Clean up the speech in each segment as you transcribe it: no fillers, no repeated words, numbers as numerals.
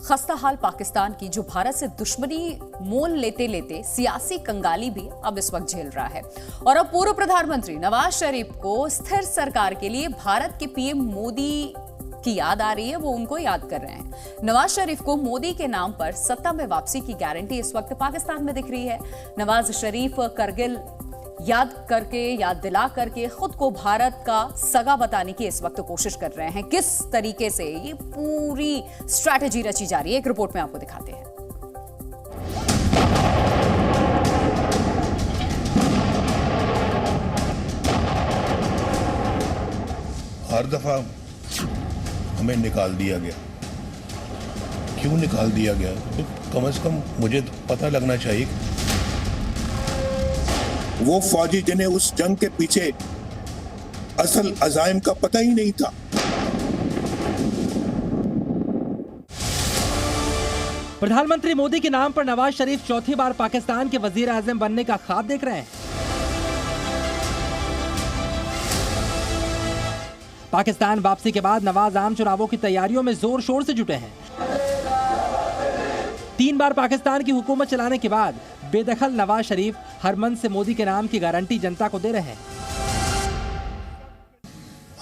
खस्ता हाल पाकिस्तान की, जो भारत से दुश्मनी मोल लेते लेते सियासी कंगाली भी अब इस वक्त झेल रहा है। और अब पूर्व प्रधानमंत्री नवाज शरीफ को स्थिर सरकार के लिए भारत के पीएम मोदी की याद आ रही है। वो उनको याद कर रहे हैं। नवाज शरीफ को मोदी के नाम पर सत्ता में वापसी की गारंटी इस वक्त पाकिस्तान में दिख रही है। नवाज शरीफ करगिल याद दिला करके खुद को भारत का सगा बताने की इस वक्त कोशिश कर रहे हैं। किस तरीके से ये पूरी स्ट्रैटेजी रची जा रही है, एक रिपोर्ट में आपको दिखाते हैं। हर दफा हमें निकाल दिया गया। क्यों निकाल दिया गया? तो कम से कम मुझे पता लगना चाहिए। वो फौजी जिन्हें उस जंग के पीछे असल अज़ाइम का पता ही नहीं था। प्रधानमंत्री मोदी के नाम पर नवाज शरीफ चौथी बार पाकिस्तान के वजीर आज़म बनने का ख्वाब देख रहे हैं। पाकिस्तान वापसी के बाद नवाज आम चुनावों की तैयारियों में जोर शोर से जुटे हैं। 3 बार पाकिस्तान की हुकूमत चलाने के बाद बेदखल नवाज शरीफ हर मन से मोदी के नाम की गारंटी जनता को दे रहे हैं।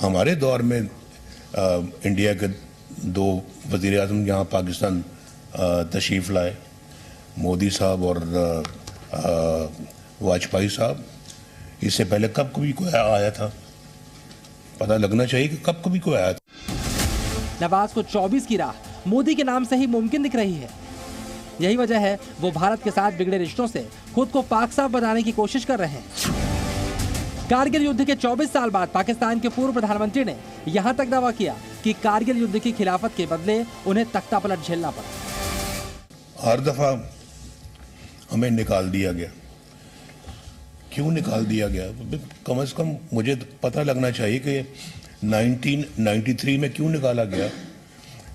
हमारे दौर में इंडिया के 2 वजीर आज़म यहाँ पाकिस्तान तशरीफ लाए, मोदी साहब और वाजपेयी साहब। इससे पहले कब कभी कोई आया था? पता लगना चाहिए कि कब कभी कोई आया था। नवाज को 24 की राह मोदी के नाम से ही मुमकिन दिख रही है। यही वजह है वो भारत के साथ बिगड़े रिश्तों से खुद को पाक साफ बनाने की कोशिश कर रहे हैं। कारगिल युद्ध के 24 साल बाद पाकिस्तान के पूर्व प्रधानमंत्री ने यहां तक दावा किया कि कारगिल युद्ध की खिलाफत के बदले उन्हें तख्ता पलट झेलना पड़ा। हर दफा हमें निकाल दिया गया। क्यों निकाल दिया गया? कम से कम मुझे पता लगना चाहिए कि 1993 में क्यों निकाला गया।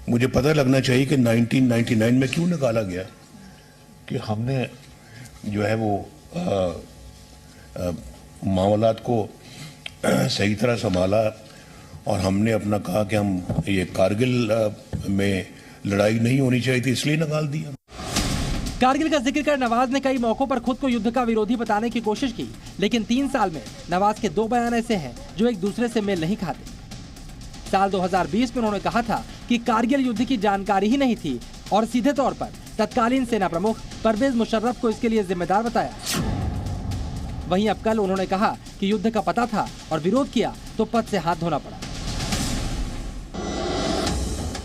मुझे पता लगना चाहिए कि 1999 में क्यों निकाला गया। कि हमने जो है वो मामलात को सही तरह संभाला और हमने अपना कहा कि हम ये कारगिल में लड़ाई नहीं होनी चाहिए थी, इसलिए निकाल दिया। कारगिल का जिक्र कर नवाज ने कई मौकों पर खुद को युद्ध का विरोधी बताने की कोशिश की, लेकिन 3 साल में नवाज के 2 बयान ऐसे हैं जो एक दूसरे से मेल नहीं खाते। साल 2020 में उन्होंने कहा था कि कारगिल युद्ध की जानकारी ही नहीं थी और सीधे तौर पर तत्कालीन सेना प्रमुख परवेज मुशर्रफ को इसके लिए जिम्मेदार बताया। वहीं अब कल उन्होंने कहा कि युद्ध का पता था और विरोध किया तो पद से हाथ धोना पड़ा।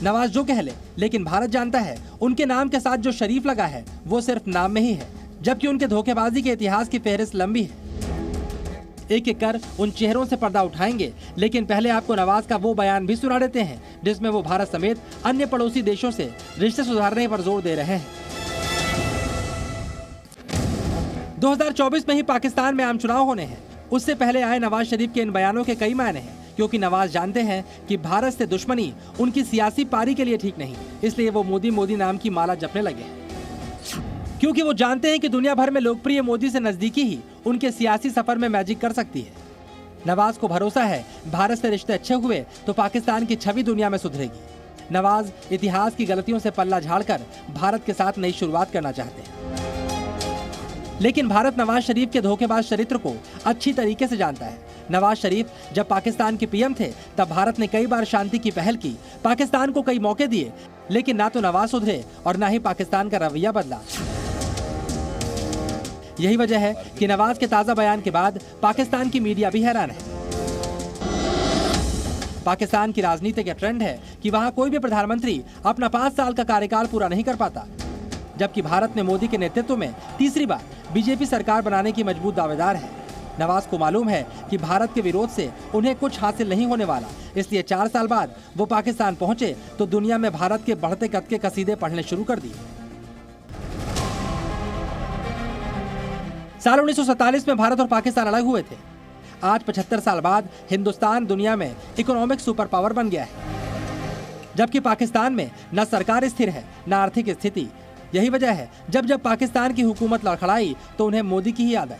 नवाज जो कह ले, लेकिन भारत जानता है उनके नाम के साथ जो शरीफ लगा है वो सिर्फ नाम में ही है, जबकि उनके धोखेबाजी के इतिहास की फहरिस्त लंबी है। एक एक कर उन चेहरों से पर्दा उठाएंगे, लेकिन पहले आपको नवाज का वो बयान भी सुना देते हैं जिसमें वो भारत समेत अन्य पड़ोसी देशों से रिश्ते सुधारने पर जोर दे रहे हैं। 2024 में ही पाकिस्तान में आम चुनाव होने हैं। उससे पहले आए नवाज शरीफ के इन बयानों के कई मायने हैं, क्योंकि नवाज जानते हैं कि भारत से दुश्मनी उनकी सियासी पारी के लिए ठीक नहीं, इसलिए वो मोदी नाम की माला जपने लगे हैं। क्योंकि वो जानते हैं कि दुनिया भर में लोकप्रिय मोदी से नजदीकी ही उनके सियासी सफर में मैजिक कर सकती है। नवाज को भरोसा है भारत से रिश्ते अच्छे हुए तो पाकिस्तान की छवि दुनिया में सुधरेगी। नवाज इतिहास की गलतियों से पल्ला झाड़कर भारत के साथ नई शुरुआत करना चाहते हैं, लेकिन भारत नवाज शरीफ के धोखेबाज चरित्र को अच्छी तरीके से जानता है। नवाज शरीफ जब पाकिस्तान के पीएम थे तब भारत ने कई बार शांति की पहल की, पाकिस्तान को कई मौके दिए, लेकिन ना तो नवाज सुधरे और ना ही पाकिस्तान का रवैया बदला। यही वजह है कि नवाज के ताजा बयान के बाद पाकिस्तान की मीडिया भी हैरान है। पाकिस्तान की राजनीति का ट्रेंड है कि वहां कोई भी प्रधानमंत्री अपना 5 साल का कार्यकाल पूरा नहीं कर पाता, जबकि भारत में मोदी के नेतृत्व में तीसरी बार बीजेपी सरकार बनाने की मजबूत दावेदार है। नवाज को मालूम है कि भारत के विरोध से उन्हें कुछ हासिल नहीं होने वाला, इसलिए 4 साल बाद वो पाकिस्तान पहुंचे तो दुनिया में भारत के बढ़ते कद के कसीदे पढ़ने शुरू कर दिए। साल 1947 में भारत और पाकिस्तान अलग हुए थे। आज 75 साल बाद हिंदुस्तान दुनिया में इकोनॉमिक सुपर पावर बन गया है, जबकि पाकिस्तान में न सरकार स्थिर है न आर्थिक स्थिति। यही वजह है जब पाकिस्तान की हुकूमत लड़खड़ाई तो उन्हें मोदी की ही याद आई।